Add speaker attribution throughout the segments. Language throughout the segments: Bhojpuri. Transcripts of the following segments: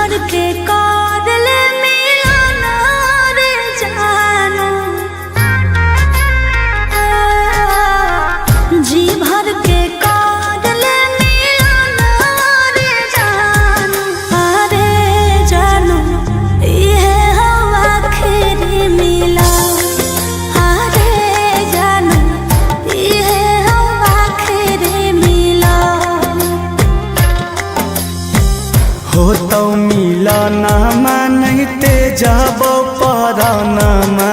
Speaker 1: भर के कादल मिलाना रे जानू, जी भर के कादल मिलाना रे जानू। अरे जानू ये हम आखिरी मिला, अरे जानू ये हम आखिरी मिला।
Speaker 2: हो तो मिलनमा नहीं ते जब परानमा,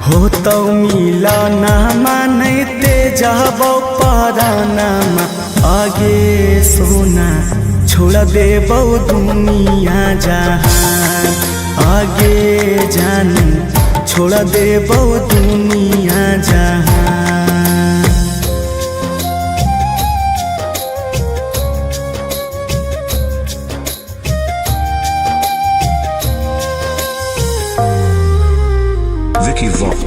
Speaker 2: हो तो मिलनमा नहीं ते जब परानमा। आगे सोना छोड़ देबौ दुनिया जहान, आगे जानू छोड़ देबौ दुनिया जहान।
Speaker 3: Vicky Vox.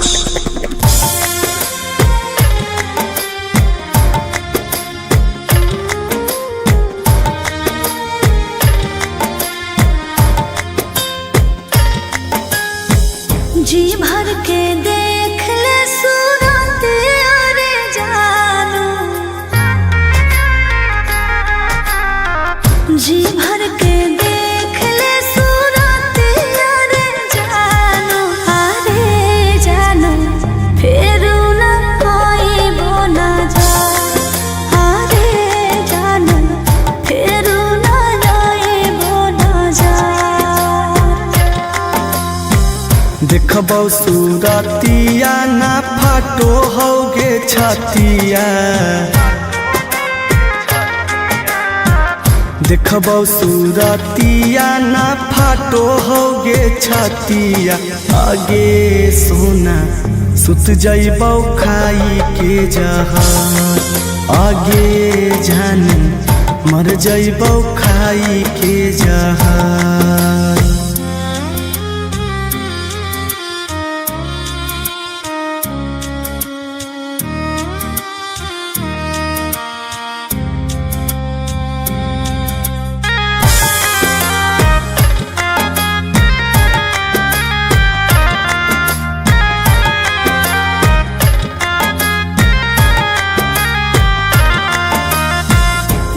Speaker 1: जी भर के देख ले सूरत अरे जानू, जी भर के देख ले सूरत अरे जानू। अरे जानू फिर न आइबो न जा, अरे जानू फिर न आइबो न जा।
Speaker 2: देखबौ सूरतिया ना फाटो होगे छतिया, देखबौ सूरतिया ना फाटो होगे छतिया। आगे सोना सुत जइबौ खाई के जहर, आगे जानू मर जइबौ खाई के जहर।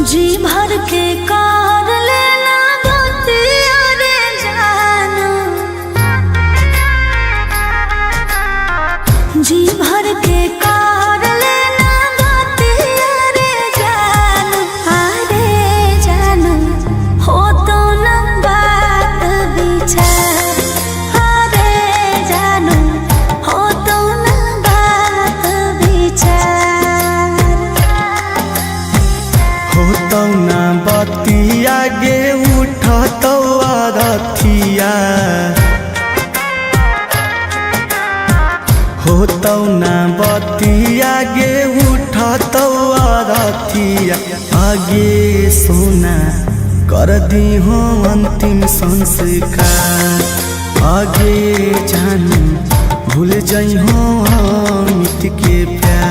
Speaker 1: जी भर के कार लेना बतिया रे जानू, जी भर के कार लेना बतिया रे जानू। अरे जानू हो तो न बात विचार, अरे जानू हो तो न बात विचार।
Speaker 2: हो तो ना बतिया गे उठतौ आरथिया, हो तो ना बतिया गे उठतौ आरथिया। आगे सोना कर दी हो अंतिम संस्कार, आगे जानू भूल जाइ हो अमित के प्यार।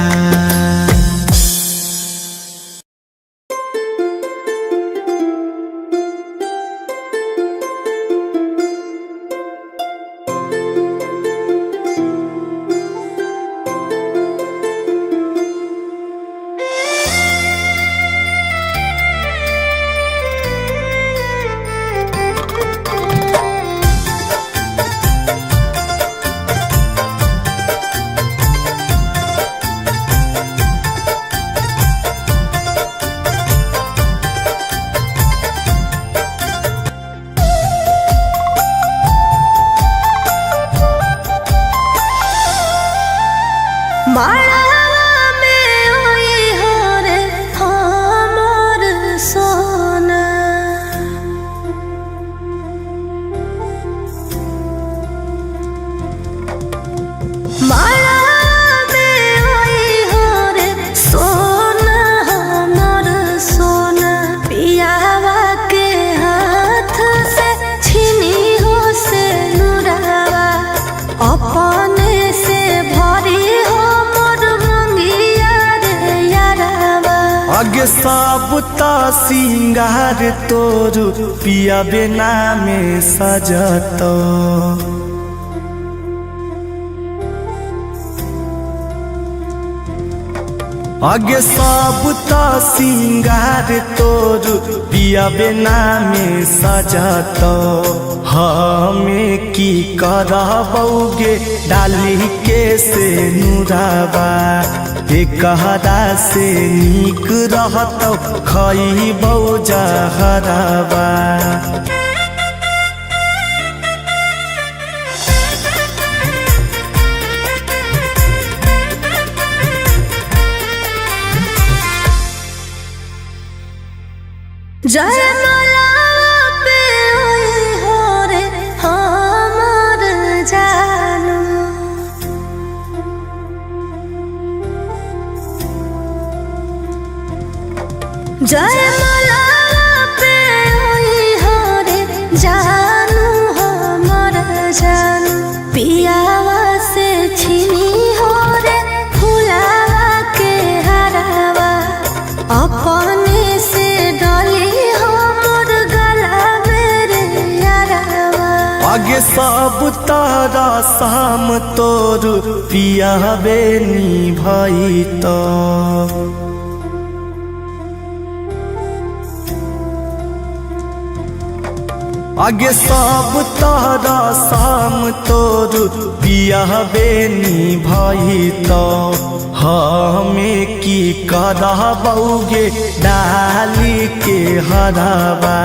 Speaker 1: माला में ओई हो रे हमर सोना, माला में ओई हो रे सोना हमर सोना। पियावा के हाथ से छीनी हो से नुरावा, अपने से भरी हो
Speaker 2: आगे सब ता सिंगार तोर पिया बिना में सजत आगे सब ता सिंगार तोर पिया बिना में सजत हमें की करबौगे डाली के से नुराबा एकहरा से नीक रहत खइबौ जहराबा
Speaker 1: जयमाला पे ओए हो रे हमर जानू जयमाला पे ओए हो रे जानू हमर जानू पियावा से छिनी हो रे फुलावा के हरावा अपने से
Speaker 2: आगे सब तारा शाम तोर पिया बेनी भाई तो आगे सब तारा शाम तोर पिया बेनी भाई तो हमें की करबौगे डाली के हराबा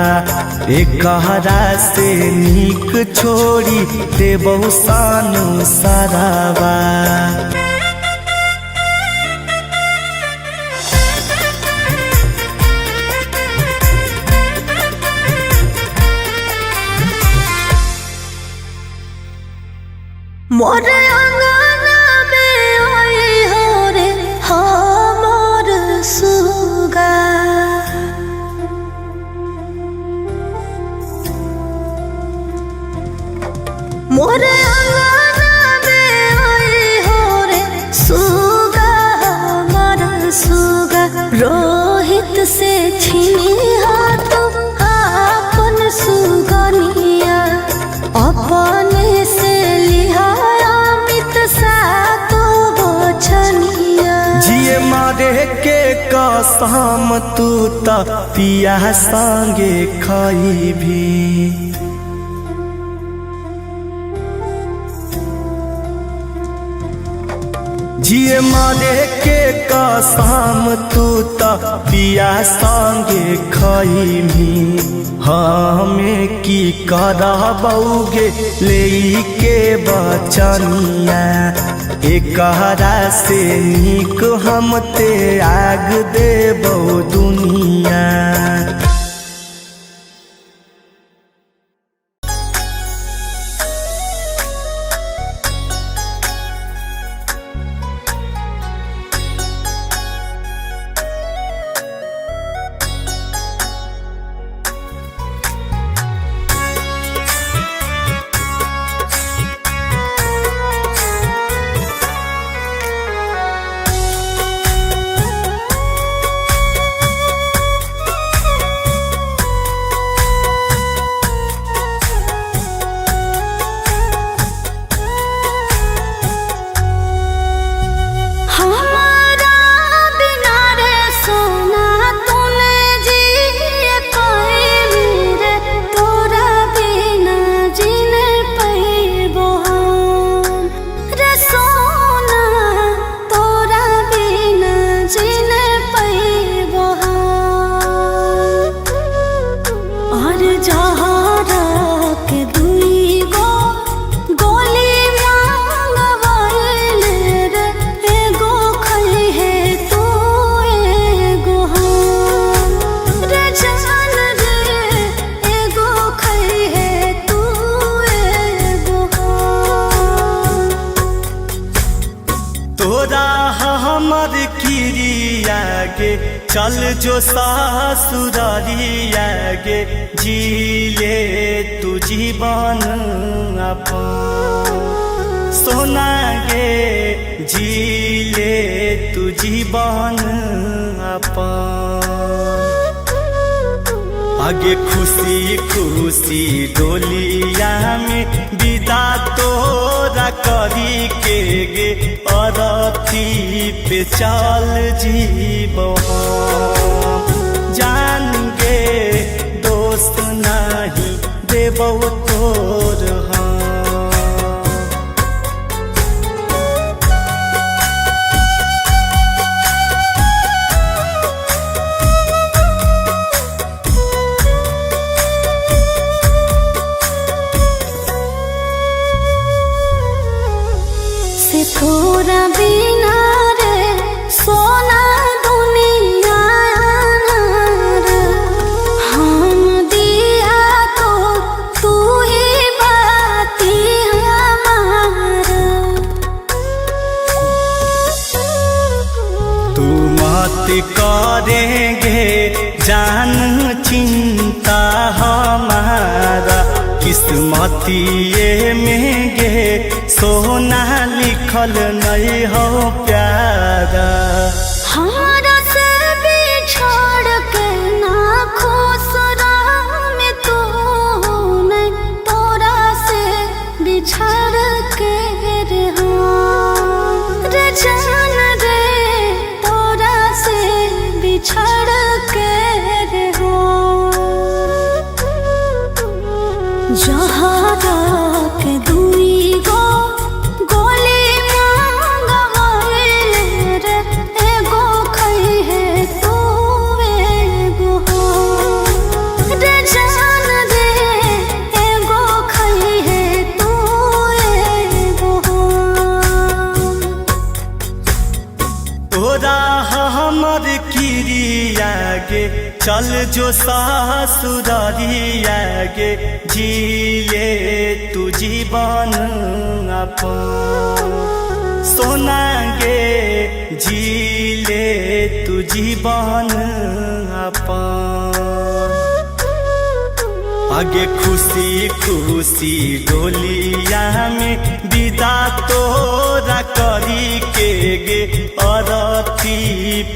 Speaker 2: एकहरा से नीक छोड़ी देबौ सानु सराबा
Speaker 1: मोर अंगना में ओए हो रे हमर सुगा मोर अंगना में ओए हो रे सुगा हमर सुगा रोहित से छिनी हाथ आपन सुगनिया अपने से
Speaker 2: जिए मारे के कसम तू ता पिया संगे खाई भी जिए मारे के कसम तू ता पिया संगे खाई भी हमें की करबौगे ले के बचनिया एकहरा से नीक हम ते आग देबौ दुनिया गे चल जो सासुरारिया गे जिले तू जीवन अपन सोना गे जीले तू जीवन अपन आगे खुशी खुशी डोलिया में विदा तोरा करी के गे अरथी पे चल जीबो जान गे दोस्त नहीं देबो तोर हम
Speaker 1: थोड़ा बिना रे सोना दुनिया रे हम दिया तो तू ही बाती हमारा
Speaker 2: तू मत करेंगे जान चिंता हमारा किस्मतिए में गे सोना लिखल नहीं हो प्यारा
Speaker 1: हमारा से बिछड़ के ना खुश में तू नहीं तोरा से बिछड़ के रे जान रे तोरा से बिछड़ के जहारा के दुई गो गोली मांगवाइल रे एगो खई है तू एगो रे जान रे एगो खई है तू एगो
Speaker 2: तोरा हमर किरिया गे चल जो सासुरारिया गे जीले तू जीवन अपन सोना गे जीले तू जीवन अपन आगे खुशी खुशी डोलिया में विदा तोरा करी के गे अरथी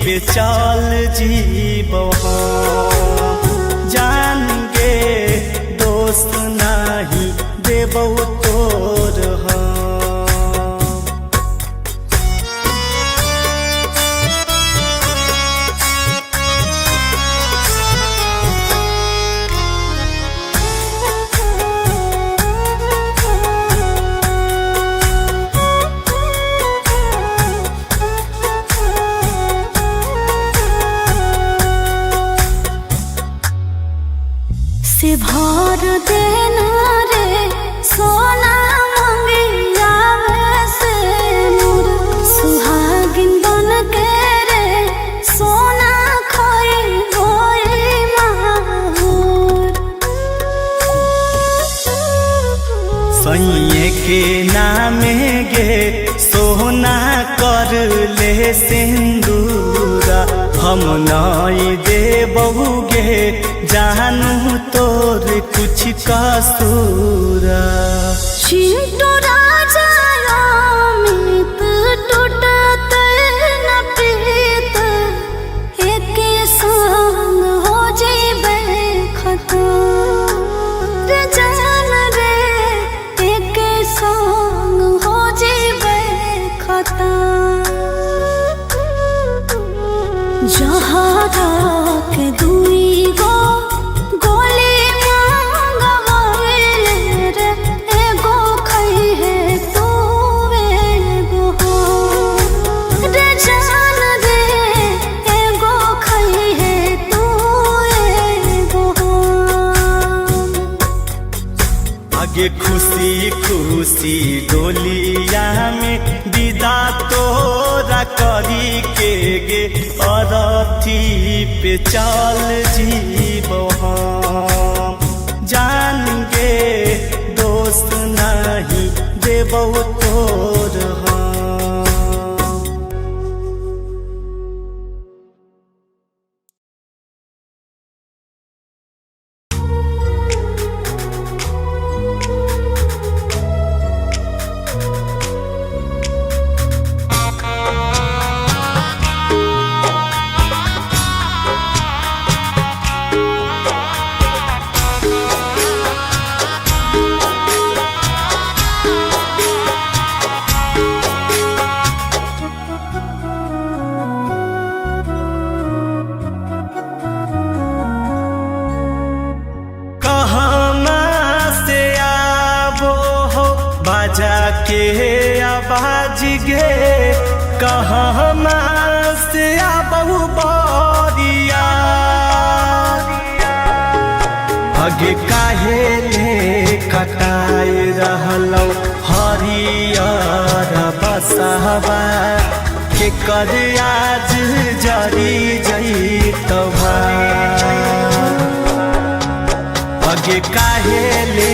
Speaker 2: पे चल जीबो जान गे दोस्त नहीं देबो तोर हम
Speaker 1: से भर देना रे सोना मंगिया से मोर सुहागिन बन के रे सोना खोई होई माहौर
Speaker 2: सैये के नामे गे सोना कर ले सिंदूरा हम नहीं देबहु गे जानू तोर कुछ कसूरा
Speaker 1: चिंटू राजा अमित टूटत न प्रीत एक संग हो जेबे खता रे जान रे एक संग हो जेबे खता जहारा के दुई गो गोली मांगवाइल रे एगो खई है तू एगो रे जान रे एगो खई है तू एगो
Speaker 2: आगे खुशी खुशी डोलिया में विदा तोरा करी के गे अरथी पे चल जीबो हम जान गे दोस्त नहीं देबो तोर हम कहमा से बहु बरिया आगे काहे ले कटाए रहलौ हरियर बसहबा के कर आज जरी जैतवा आगे काहे ले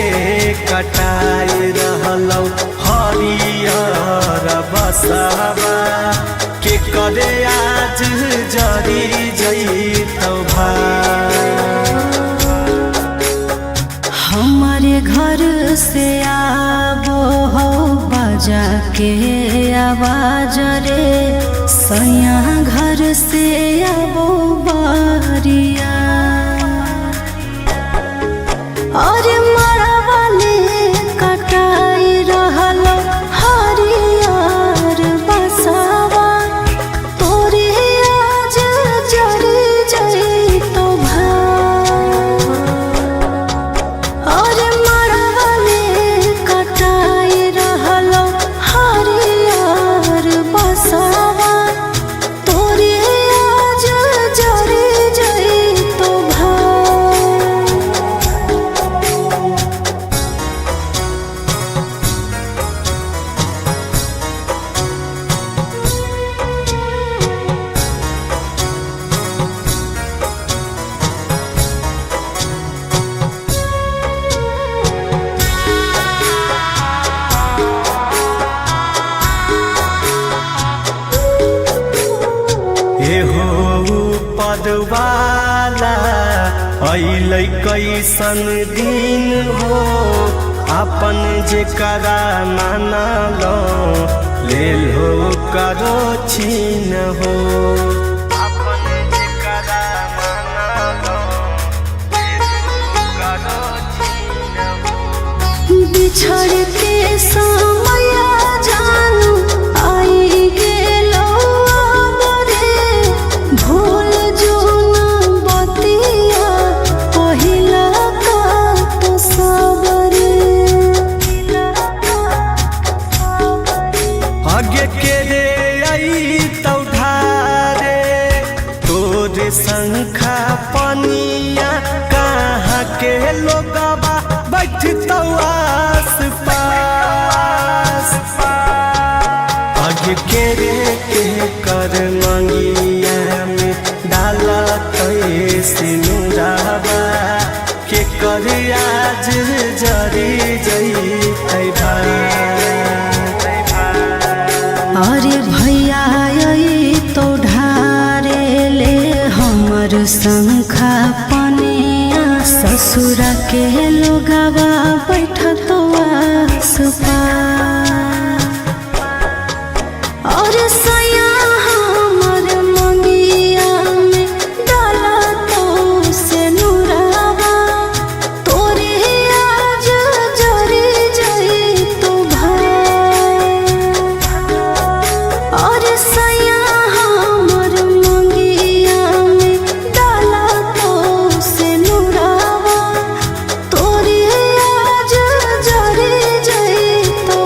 Speaker 2: कटाए रहलौ हरियर बसहबा के कर आज जरी जैतवा
Speaker 1: हमारे घर से आबो हो बजा के आवाज रे सैया घर से आबो बारिया और मरवाले कटाई रहलो हरियर बसवा तोरे आज जरी जैतो और मरवाले कटाई रहलो हरियर बसवा तोरे आज जरी जैतो
Speaker 2: एहो पदवाला अइलै कैसन दिन हो अपन जेकरा मानलो लेल हो करो छीन हो अपन जेकरा मानलो लेल हो करो छीन हो
Speaker 1: बिछड़ के समय जानू आई गेलो बरे भूल जो न बतिया पहिला का तो सबरे
Speaker 2: आगे के रे आई तौधारे तोरे शंखा पनिया कहाँ के लोगबा बैठतौ आस पास आगे के रे के कर मंगिया में डाला तय सिनुराबा के कर आज जरी जैतै
Speaker 1: अरे भैया आई तो ढारे ले हमर शंखा पनिया ससुर के लोगवा बैठत आस पास और सया हमर मंगिया में डाला तो से नुरावा तोरे आज जरी जैतो और सया हमर मंगिया में डाला तो से नुरावा तोरे आज जरी जैतो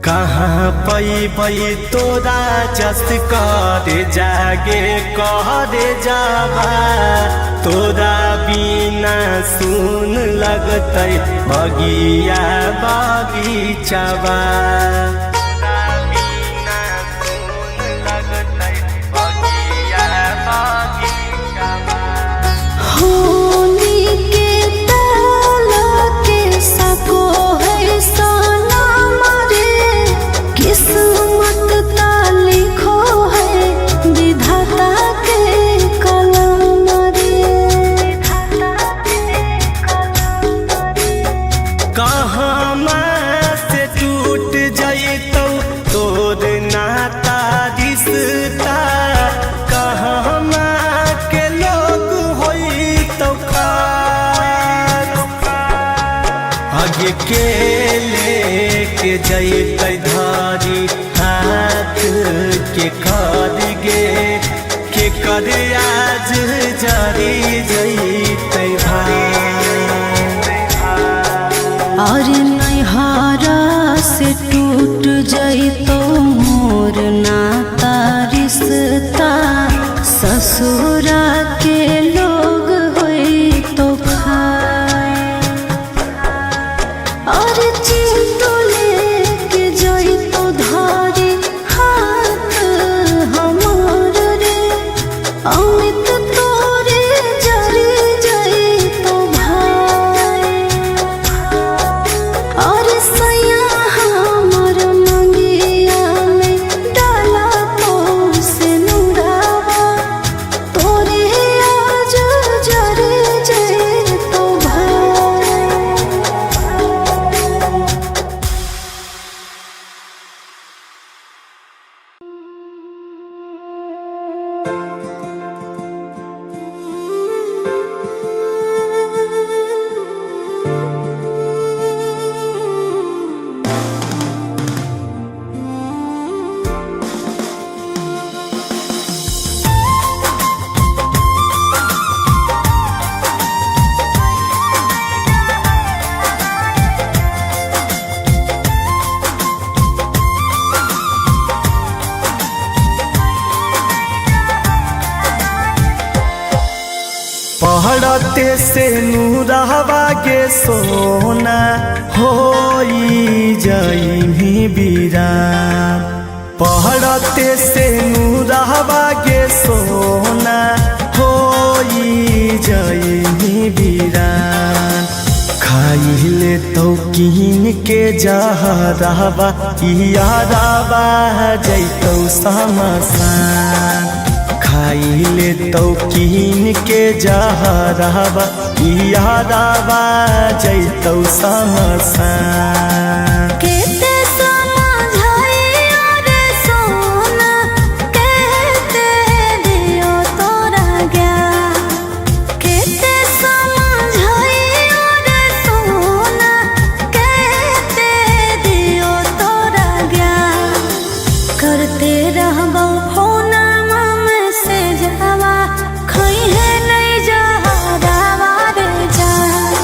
Speaker 2: कहाँ पैबै तोरा जस करे जागे करे जाबा तोरा बिना सुन लगतै बगिया बगीचाबा
Speaker 1: होली के ताला के सको है सनम रे किस्मत ता लिखो है विधाता के कलम रे
Speaker 2: कहाँ जैतै धारी हाथ के कर गे के कर आज जारी जैतै भाई।
Speaker 1: और नैहरा से टूट जइतो मोर नाता रिश्ता ससुरा के लोग होई तो खाए। और चिंटू लेके जइतो धारी हाथ हमार रे अमित तोरे जरी जइतो भाई। और सैया हमर मंगिया में डाला से नुरावा तोरे आज जरी जइतो भाई।
Speaker 2: पहड़ते से नूरहवा के सोना होई जई बीरान। पहड़ते से नूरहवा के सोना होई जई बीरान। खाइले तो कीन के जहरवा यारवा जैतौ समसान। खाइले तो कीन के जहरवा यारवा जैतौ समसान।
Speaker 1: केते समझाइयो रे सोना केते दियो तोरा ज्ञान। केते समझाइयो रे सोना केते दियो तोरा ज्ञान। करते रहबो फोना से जावा खइहे नहीं जहरावा रे जान।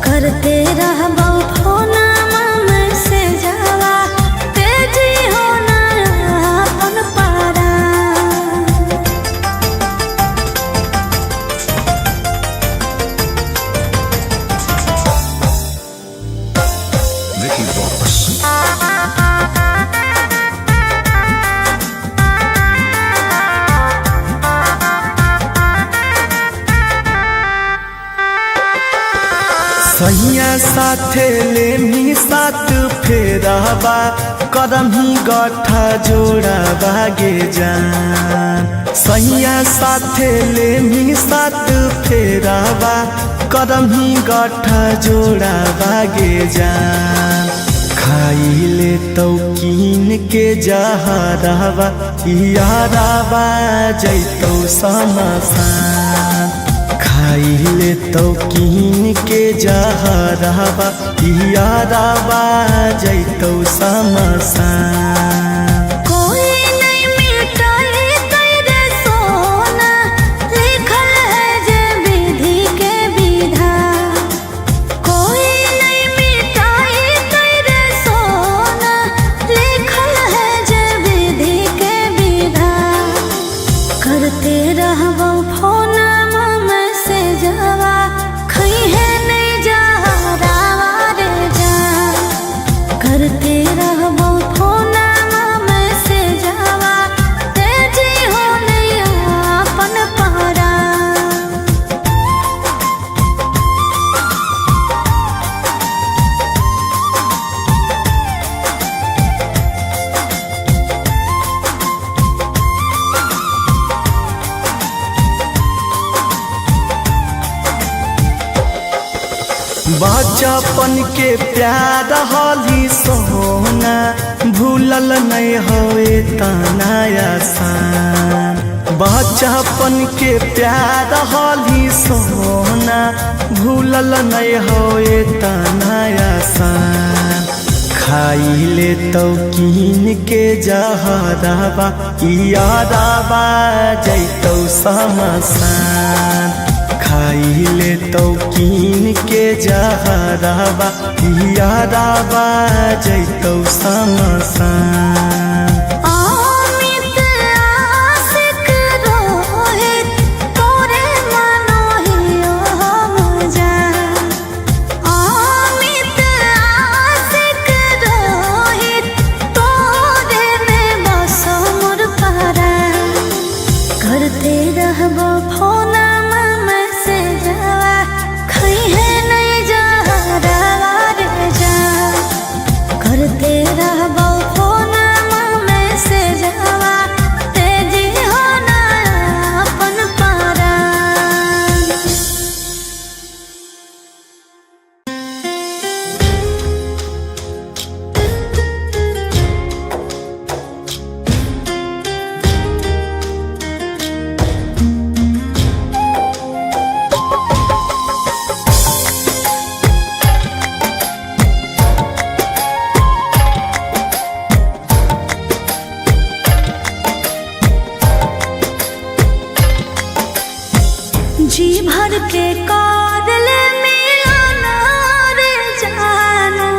Speaker 1: करते रहबो फोना में से जावा तेजी होना अपन पारा।
Speaker 2: सैया साथे लेमी साथ फेरबा करमी गठा जोड़ा बागे जान। सैया साथे लेमी साथ फेरबा करमी गठा जोड़ा बागे जान। खाइले तो कीन के जहरवा यारवा जैतौ समसान। खाइले तो कीन के जहरवा यारवा जैतौ समसान।
Speaker 1: कोई नहीं मिटाई तेरे सोना लिखल है जे विधि के विधान। कोई नहीं मिटाई तेरे सोना लिखल है जे विधि के विधान। करते रहबो फोना में से जावा खइहे नहीं जहरावा रे जान। करते रहबो फोना में से जावा तेजी हो नहीं अपन पारा।
Speaker 2: बचपन के प्यार हाली सोना भूलल नहीं होए तना आसान। बचपन के प्यार हाली सोना भूलल नहीं होए तना आसान। खाइले तो कीन के जहराबा यादाबा जैतौ समसान खाइले तो कीन के जहराबा यादाबा जैतौ समसान
Speaker 1: अमित आशिक रोहित तोरे मनोहियो मजान अमित आशिक रोहित तोरे में बस मोर परान करते रहबो फोन मैसेजवा खइहे नहीं जहरावा रे जा करते रहबो फोन मैसेजवा तेजी हो ना अपन परान जी भर के कादल मिलाना रे जानो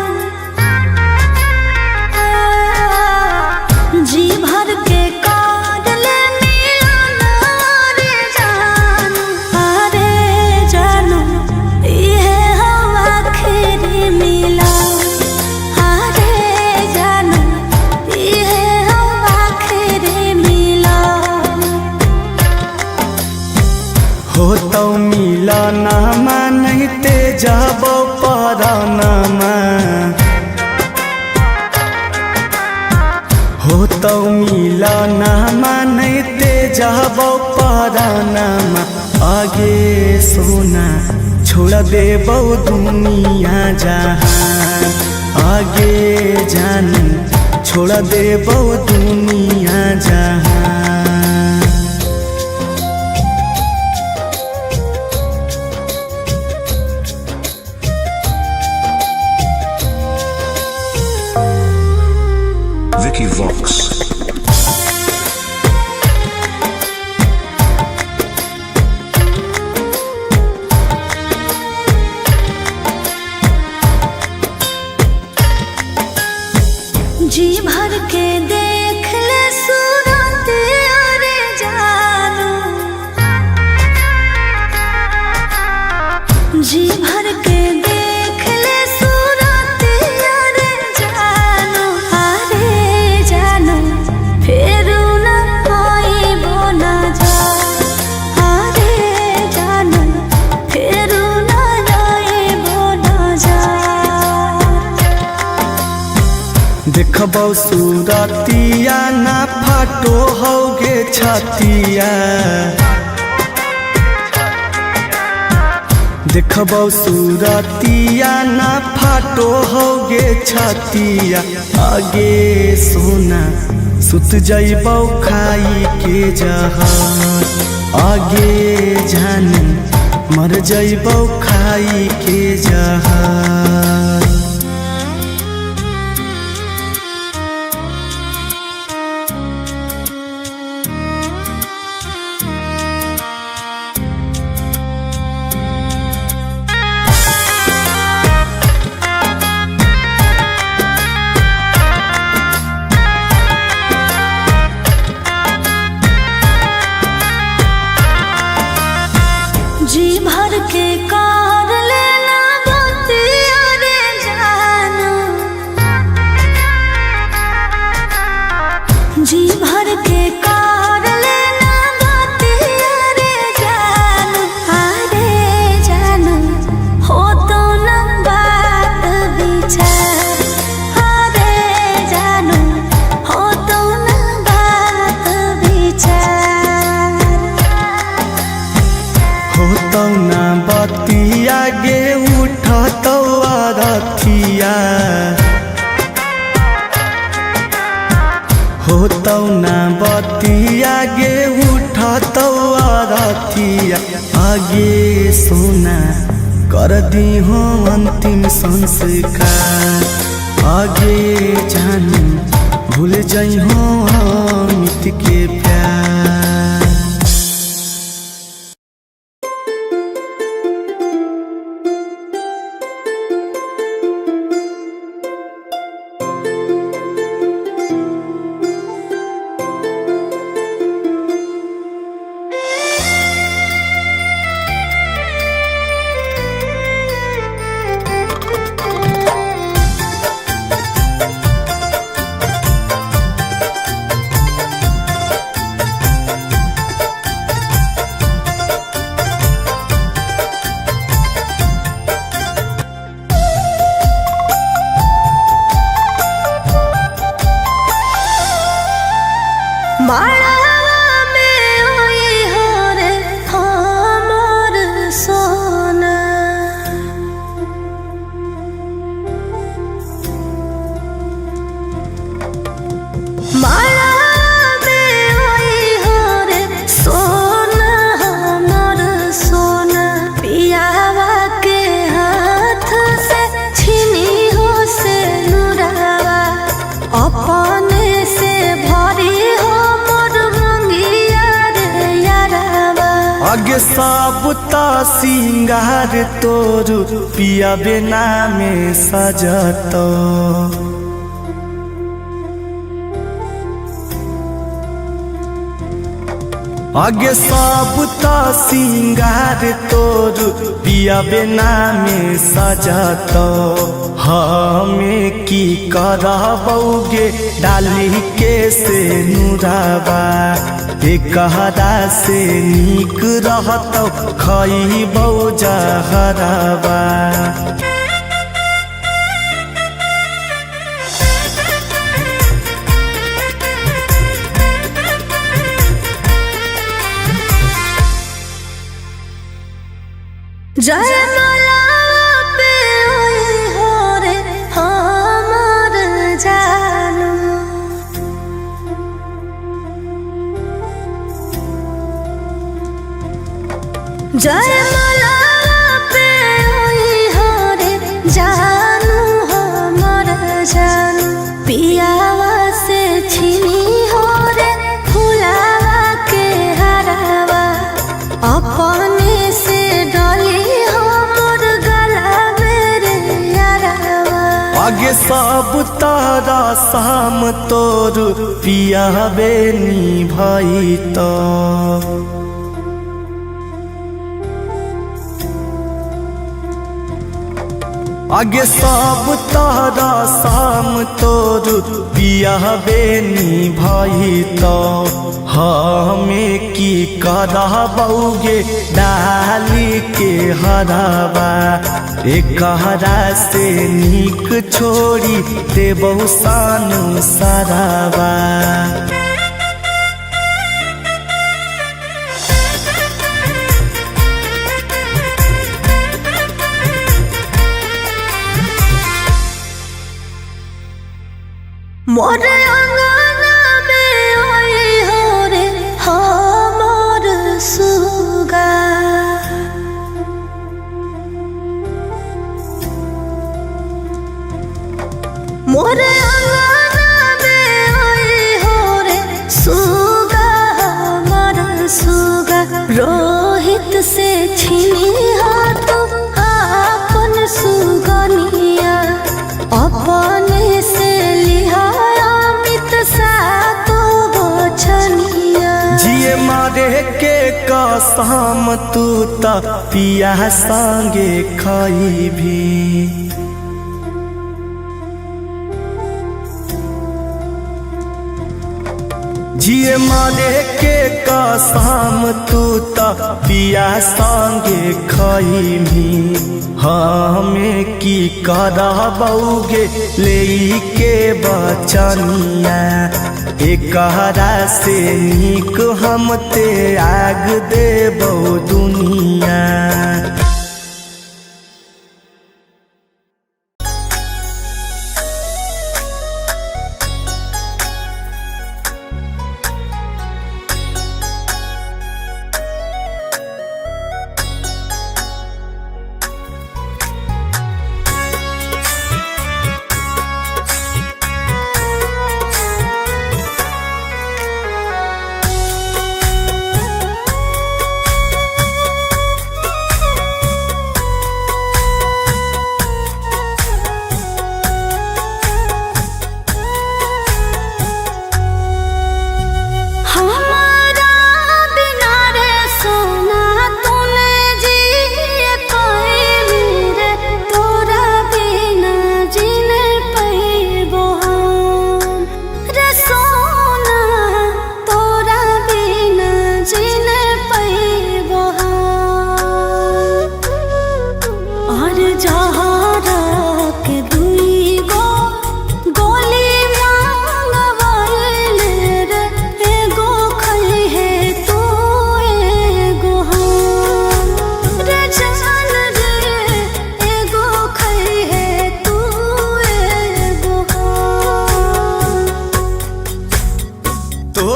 Speaker 1: जी भर के कादल मिलाना रे जानो अरे जानो ये हो आखिरी मिला अरे जानो ये हो आखिरी मिला
Speaker 2: हो तो मिलनमा नहीं ते जाबो परानमा हो तो मिलनमा नहीं ते जाबो परानमा आगे सोना छोड़ देबो दुनिया जहान आगे जानी छोड़ देबो दुनिया जहान
Speaker 3: Vicky Vox.
Speaker 1: जी भर के देख ले सूरत अरे जानो जी भर के देख ले सूरत अरे जानो फिर न आइबो ना जा अरे जानो फिर न आइबो ना जा
Speaker 2: देखबौ सूरतिया ना फाटो होगे छतिया देखबौ सूरतिया ना फाटो होगे छतिया आगे सोना सुत जइबौ खाई के जहर आगे जानी मर जइबौ खाई के जहर
Speaker 1: जी भर के कार लेना बतिया रे जानो जी भर के कार लेना बतिया रे जानो अरे जानो हो तो न बात विचार अरे जानो हो तो न बात विचार
Speaker 2: हो तो ना बतिया गे उठतौ रथिया हो तो ना बतिया गे उठतौ रथिया आगे सोना कर दी हो अंतिम संस्कार आगे जानी भूल जाइ हो अमित के प्यार। आगे साबुता सिंगार तोर पिया बिना में सजतो। आगे साबुता सिंगार तोर पिया बिना में सजतो। हमें की करबोगे डाली के से नुराबा। एकहरा से नीक रहतो खइबो जहराबा।
Speaker 1: जयमाला पे हो रे हमर जानू। जयमाला पे हो रे जानू हमर जानू। पियावा से छिनी हो रे फुलावा के हरावा। अपने से
Speaker 2: आगे सब तारा शाम तोर पिया बेनी भाई तो। आगे सब तारा शाम तोर पिया बेनी भाई तो। हमें की करबोगे डाली के हराबा। एकहरा से नीक छोड़ी देबो सानु सराबा।
Speaker 1: मोर अंगना में आई हो रे हमर सुगा। मोर अंगना में आई हो रे सुगा हमर सुगा। रोहित से छिनी हाथ आपन सुगनिया। अपने से
Speaker 2: जिए मारे के कसम तू त पिया संगे खाई भी। जिए मारे के कसम तू त पिया संगे खाई भी। हमें की करबोगे ले के बचनिया। एकहरा से नीक हम ते आग देबो दुनिया।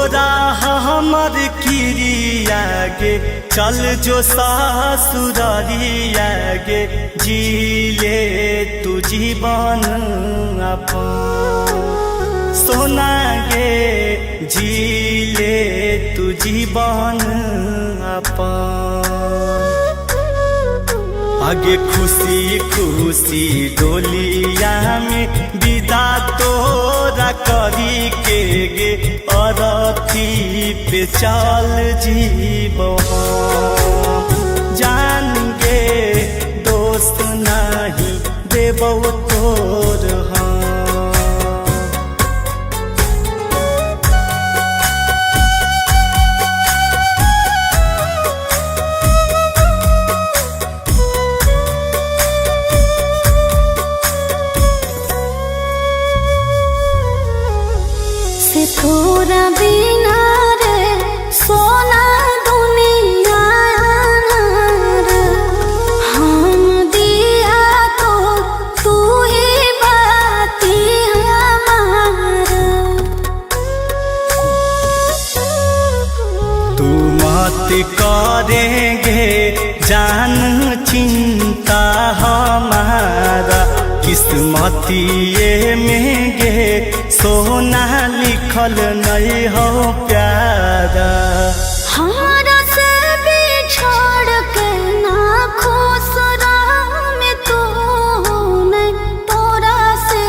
Speaker 2: तोरा हमर किरिया गे चल जो सासुरारिया गे जीले तू जीवन अपन सोना गे जीले तू जीवन अपन आगे खुशी खुशी डोलिया में विदा तोरा करी के गे अरथी पे चल जीव जान गे दोस्त नहीं देबो तोर हम
Speaker 1: से थोड़ा बिना रे सोना दुनिया रे हम दिया तो तू ही बाती हमारा
Speaker 2: तू मत करेंगे जान चिंता हमारा किस्मतिए में गे सोना लिखल नहीं हो प्यारा
Speaker 1: हमारा से बिछड़ के ना खुश में तू नहीं तोरा से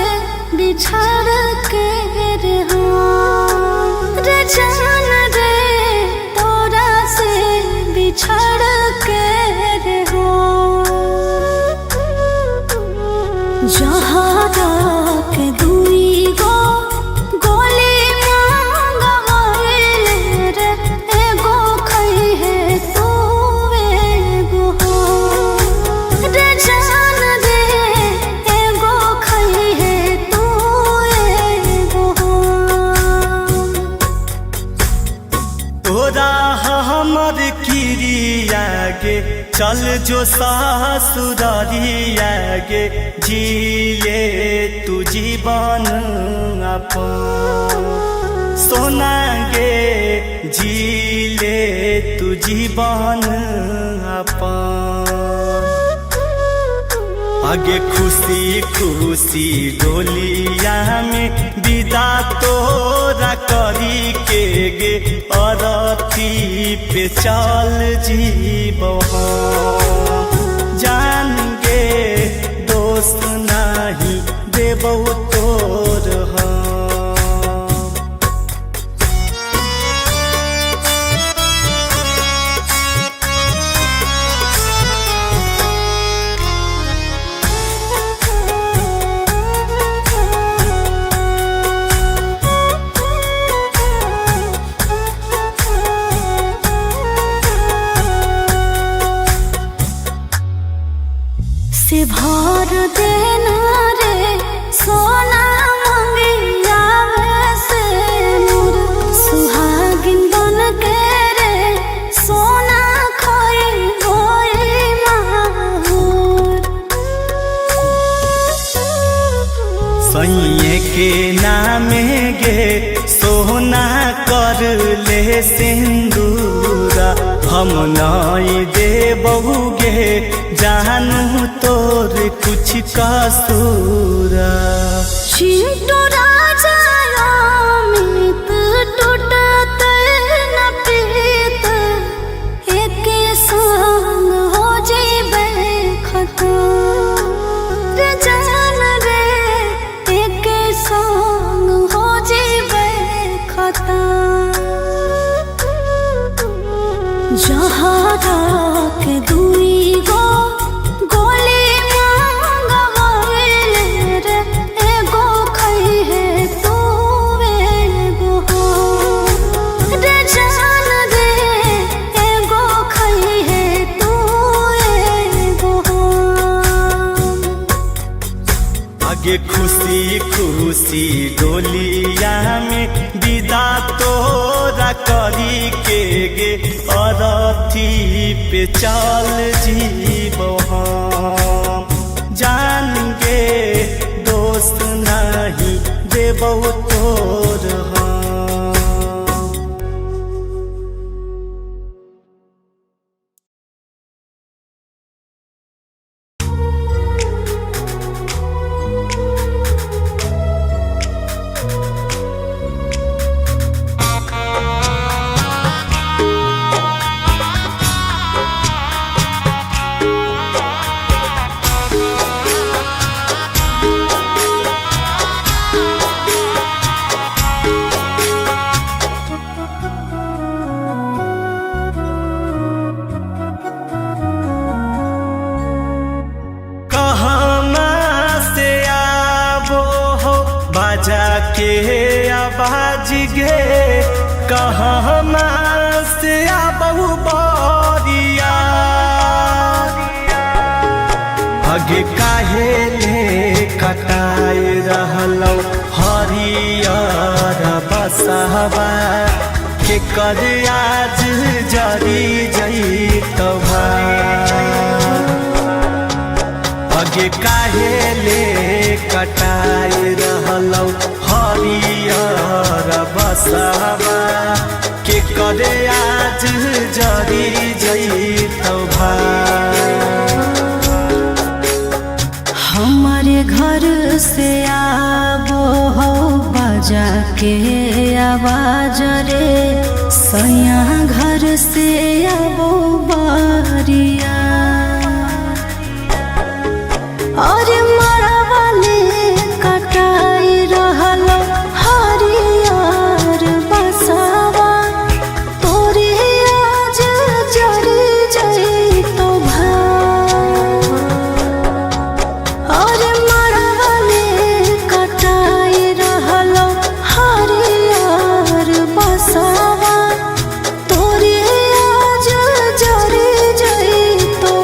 Speaker 1: बिछड़ के रे रे जान रे तोरा से बिछड़ के रे जहारा के दुई गो गोली मांगवाइले रे एगो खई है तू एगो रे जान रे एगो खई है तू एगो
Speaker 2: तोरा हमर किरिया गे चल जो सासुरारिया गे जीले तू जीवन अपन सोना गे जीले तू जीवन अपन आगे खुशी खुशी डोलिया में विदा तोरा करी के गे अरथी पे चल जीव जान गे दोस्त नहीं देबो तोर हम
Speaker 1: से भर देना रे सोना मंगिया से मोर सुहागिन बन के रे सोना खोई होई माहौर
Speaker 2: सैये के नामे गे सोना कर ले सिंदूरा हम नहीं देबहु गे जानू तोर कुछ कसूरा
Speaker 1: चिंटू राजा अमित टूटत न पीत एक संग हो जेबे खता रे जान रे एक संग हो जेबे खता जहारा के दुई गो गोली मांगवाइले रे एगो खई है तू एगो रे जान रे एगो खई है तू एगो
Speaker 2: आगे खुशी खुशी डोलिया में विदा तोरा करी के गे अरथी पे चल जीव हम जान गे दोस्त नहीं देबो तोर हम बजा के आवाज गे कहमा से आबहु बरिया आगे काहे ले कटाए रहलौ हरियर बसहबा के कर आज जरी जइतौ आगे काहे ले कटाए रहलौ हरियर बसहबा के कर आज जरी जइतौ
Speaker 1: हमारे घर से आबो हो बजा के आवाज रे सैया घर से आबो बारिया और मरवाले कटाई रहलो हरियर बसवा तोरे आज जरी जइतो और मरवाले कटाई रहलो हरियर बसवा तोरे आज जरी जइतो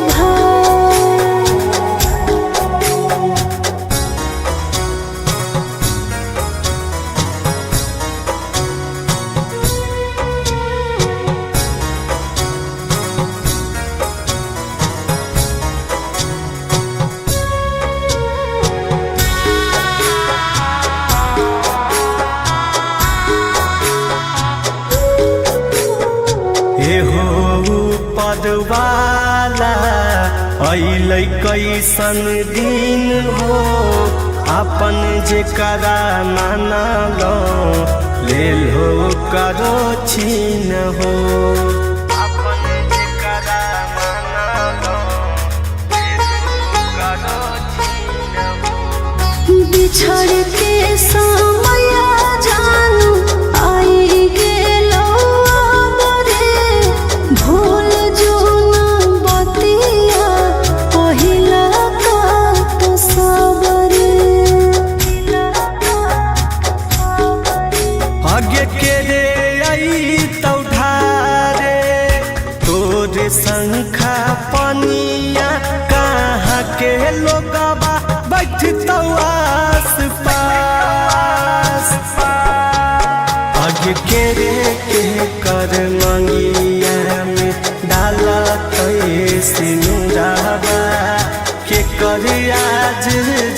Speaker 2: एहो पदवाला अइलै कैसन दिन हो अपन जेकरा मानलो लेल हो करो छीन हो अपन जेकरा मानलो लेल हो करो छीन हो
Speaker 1: बिछड़ के समय जानू आई गेलो बरे भूल जो न बतिया पहिला का तो सबरे
Speaker 2: आगे के रे आई तौ ढारे तोरे शंखा पनिया कहाँ के लोगबा बैठतौ आस पास आगे के रे के कर मंगिया में डाला तै सिनुराबा के कर आज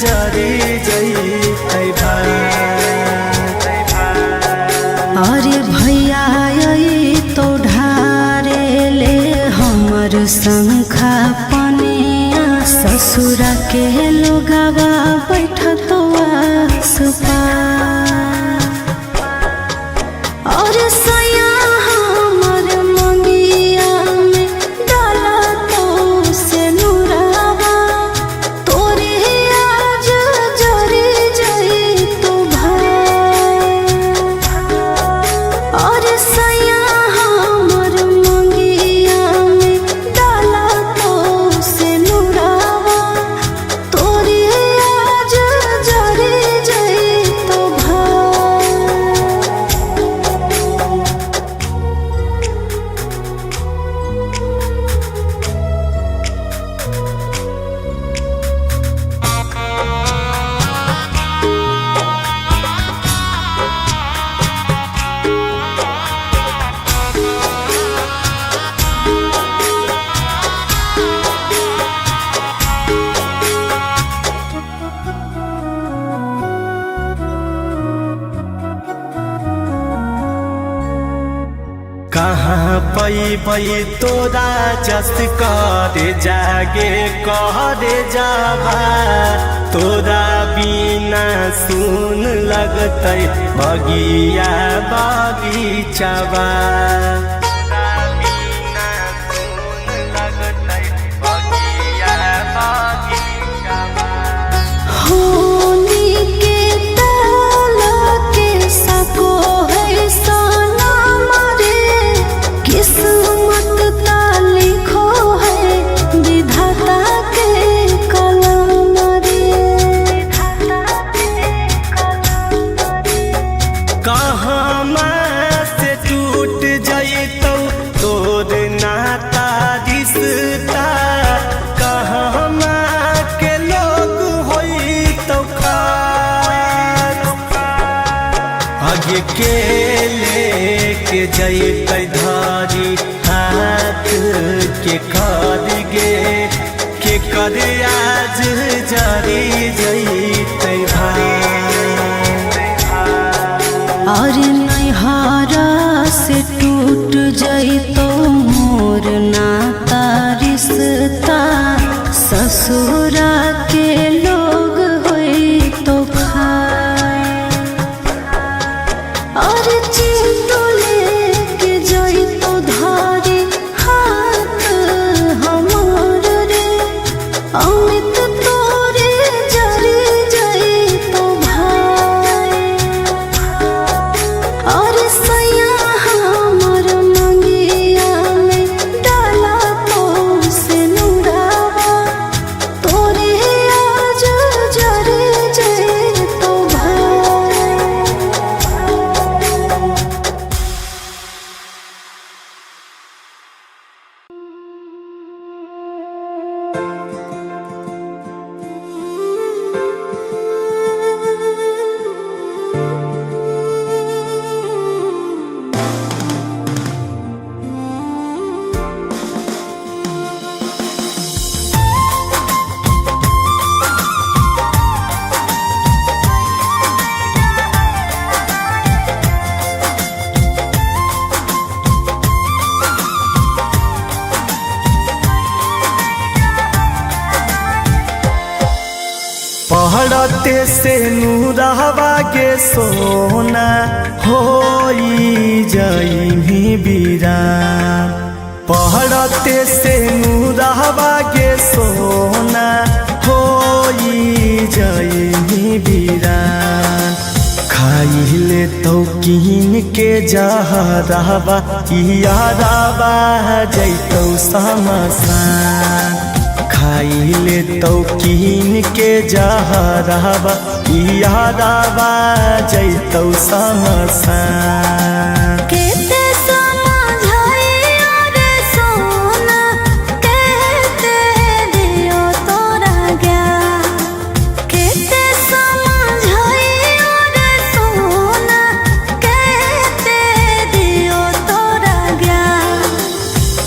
Speaker 2: जरी जइतै
Speaker 1: अरे भैया तो ढारे ले हमर शंखा पनिया ससुरा के लोगवा बैठतो आस पास और सैया हमर मंगिया में डाला तो से नुरावा तोरे आज जरी जइतो और सैया हमर मंगिया में डाला तो से नुरावा तोरे आज जरी जइतो
Speaker 2: कहाँ पैबै तोरा जस करे जागे करे जाबा तोरा बिना सुन लगतै बगिया बगीचाबा
Speaker 1: होली के ताला के सको है सोना मारे किस्मत ता लिखो है विधाता के कलम रे।
Speaker 2: भाग्य के लेके जैते धारी हाथ के कर गे के कर आज जारी जैते भाई।
Speaker 1: और नैहरा से टूट जइतो मोर नाता रिश्ता ससुरा के लोग होई तो खाए। और चिंटू लेके जइतो धारी हाथ हमार रे अमित तोरे जरी जइतो भाई। और सैया हमर मंगिया में डाला तो से नुरावा तोरे आज जरे जइतो भाई।
Speaker 2: पहड़ते से नूरहवा के सोना होई जई बीरान। पहड़ते से नूरहवा के सोना होई जई बीरान। खाइले तो कीन के जहरवा यादवा जैतौ समसान। खाइले तो कीन के जहरवा यादवा जैतौ समसान।
Speaker 1: केते समझाइयो रे सोना कहते दियो तोरा ज्ञान। केते समझाइयो रे सोना कहते दियो तोरा ज्ञान।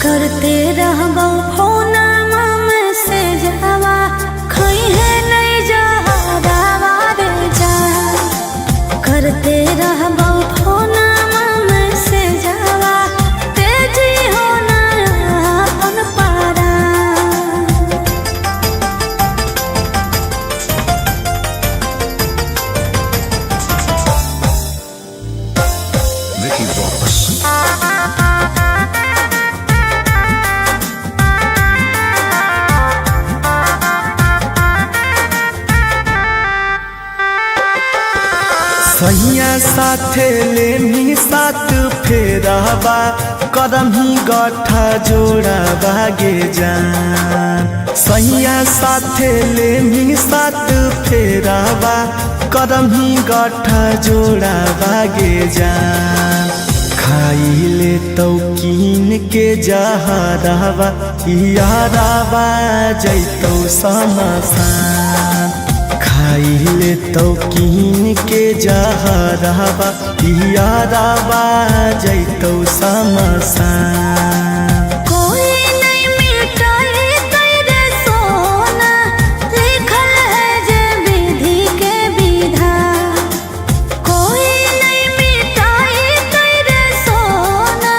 Speaker 1: करते रहबो फोना में से जावा खइहे नहीं जहरावा रे जान। करते रहबो फोना में से जावा तेजी होना अपन पारा।
Speaker 3: Vicky Vox.
Speaker 2: सैया साथे लेमी साथ फेरावा करम ही गठा जोड़ा बागे जान। सैया साथे लेमी साथ फेरावा करम ही गठा जोड़ा बागे जान। खाइले तो कीन के जहरवा यादवा जैतौ समसान। खाइले तो कीन के जहरवा यादवा जैतौ समसान।
Speaker 1: कोई नहीं मिटाई तेरे सोना लिखल है जे विधि के विधान। कोई नहीं मिटाई तेरे सोना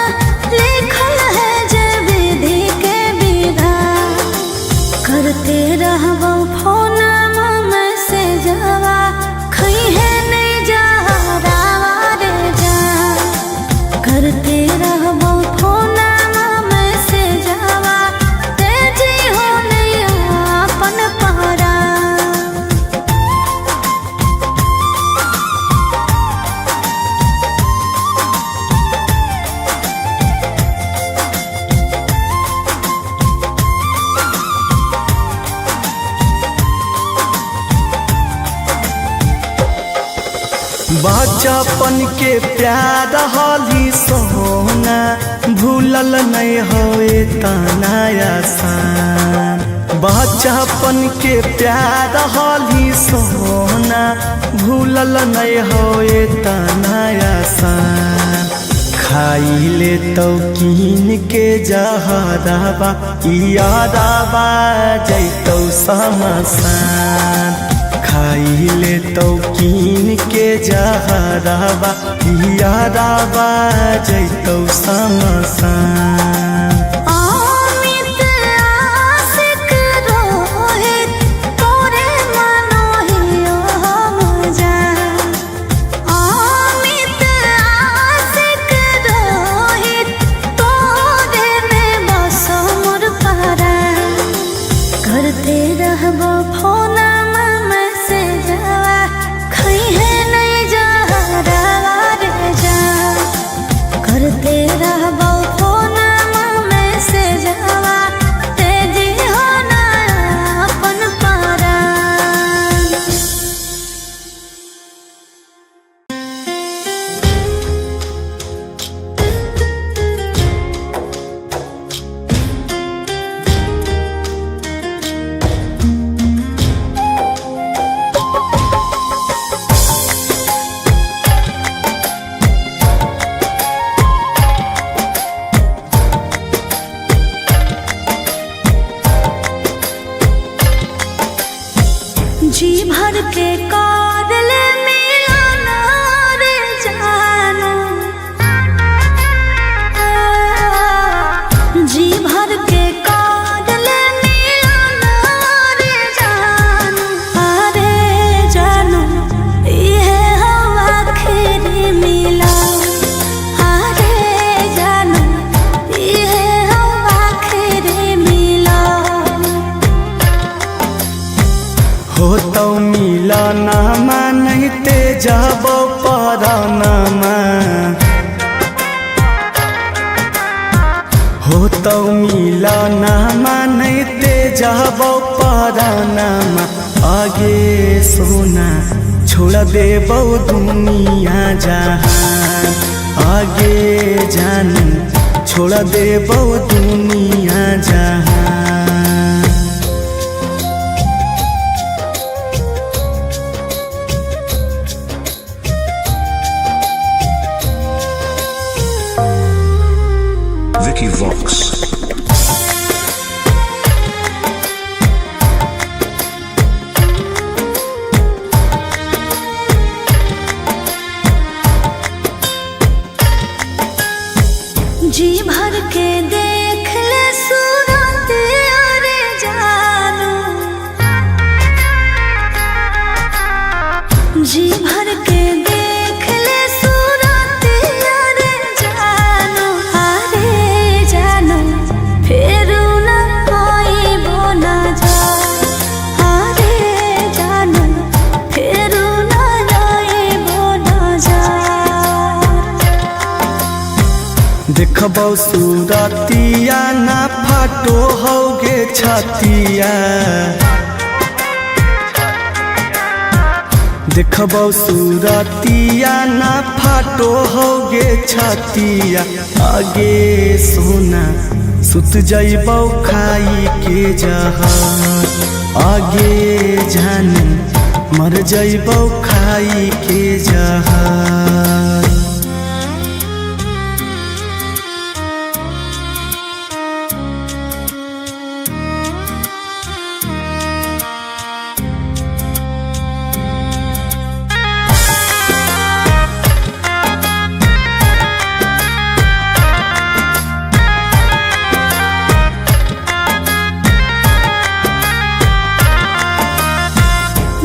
Speaker 1: लिखल है जे विधि के विधान। करते रहबो फोना में से जावा खइहे नहीं जहरावा रे जान। करते रहबो फोना में से जावा तेजी हो नहीं अपन पारा।
Speaker 2: बचपन के प्यार हाली सोना भूलल नहीं होए तना आसान। बचपन के प्यार हाली सोना भूलल नहीं होए तना खाइले तो कीन के जहराबा यादाबा जैतौ समसान खाइले तो कीन के जहराबा यादाबा जैतौ समसान
Speaker 1: जी भर के कादल मिलाना रे जानो जी भर के कादल मिलाना रे जानो अरे जानो ये हवा आखिरी मिला अरे जानो ये हवा आखिरी मिला
Speaker 2: हो तो मिलनमा नहीं ते जब परानमा हो तो मिलनमा नहीं ते जब परानमा आगे सोना छोड़ देबौ दुनिया जहान आगे जान छोड़ देबौ दुनिया जहान
Speaker 3: Vicky Vox.
Speaker 1: जी भर के देख ले सूरत अरे जानो जी भर के देख ले सूरत अरे जानो अरे जानो फिर न कोई बोला जा अरे जानो फिर न कोई बोला जा
Speaker 2: देखबौ सूरतिया ना फाटो होगे छतिया देखबौ सूरतिया ना फाटो होगे छतिया आगे सोना सुत जइबौ खाई के जहर आगे जान मर जइबौ खाई के जहर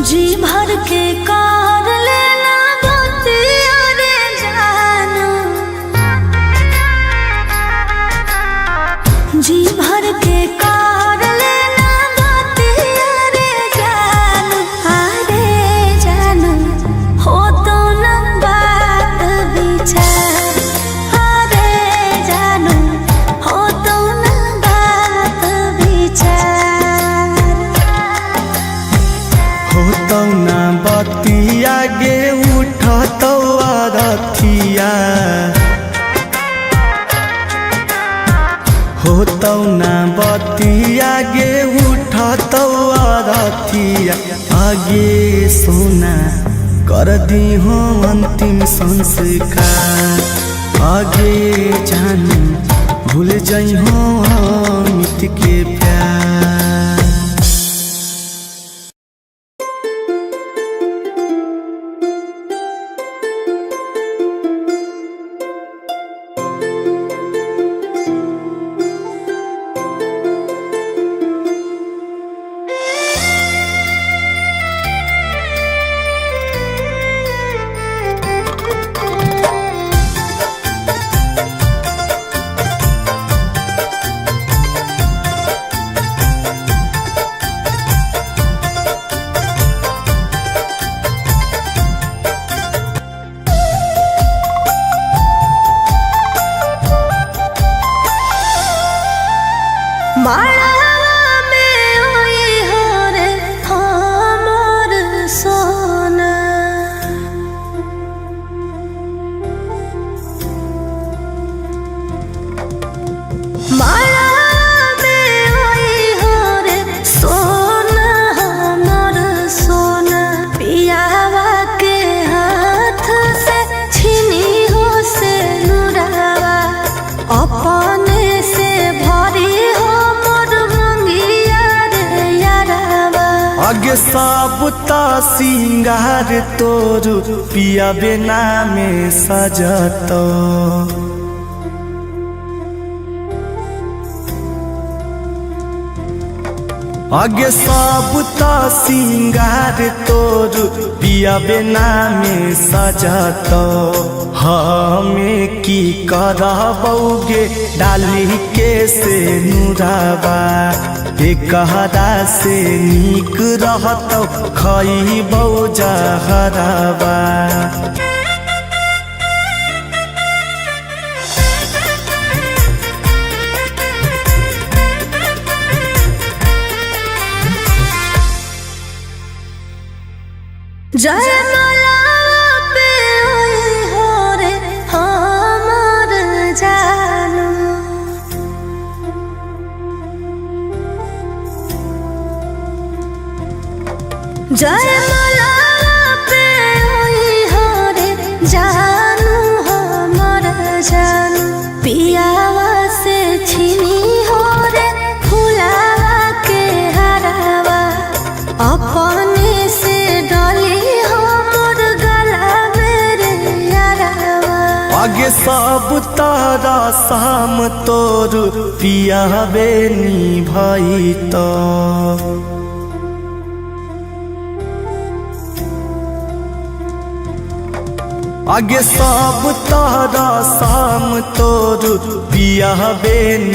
Speaker 1: जी भर के कार लेना बतिया रे जानो जी भर के कार लेना बतिया रे जानो अरे जानो हो तो न बात विचार अरे जानो हो तो न बात विचार
Speaker 2: हो तो ना बतिया गे उठतौ रथिया हो तो ना बतिया गे उठतौ रथिया आगे सोना कर दी हो अंतिम संस्कार आगे जान भूल जइहो अमित के प्यार।
Speaker 1: माला में आई हो रे हमर सोना, माला में आई हो रे सोना हमर सोना। पियावा के हाथ से छीनी हो से नुरावा, अपने से भरी हो
Speaker 2: आगे सबता सिंगार तोर पिया बिना में सजत। आगे सबता सिंगार तोर पिया बिना में सजत। हमें की करबौगे डाली के से नुरावा, एकहरा से नीक रहत खइबौ जहरवा।
Speaker 1: जयमाला पे आई हो रे हमर जानू, जयमाला पे आई हो रे जानू हमर जानू। पियावा से छीनी हो रे फुलावा के हरावा, अपने से डाली हमर गला मेरे यारावा।
Speaker 2: आगे सब तारा शाम तोर पिया बेनी भाई तो। आगे सब तारा शाम तोर पिया बेनी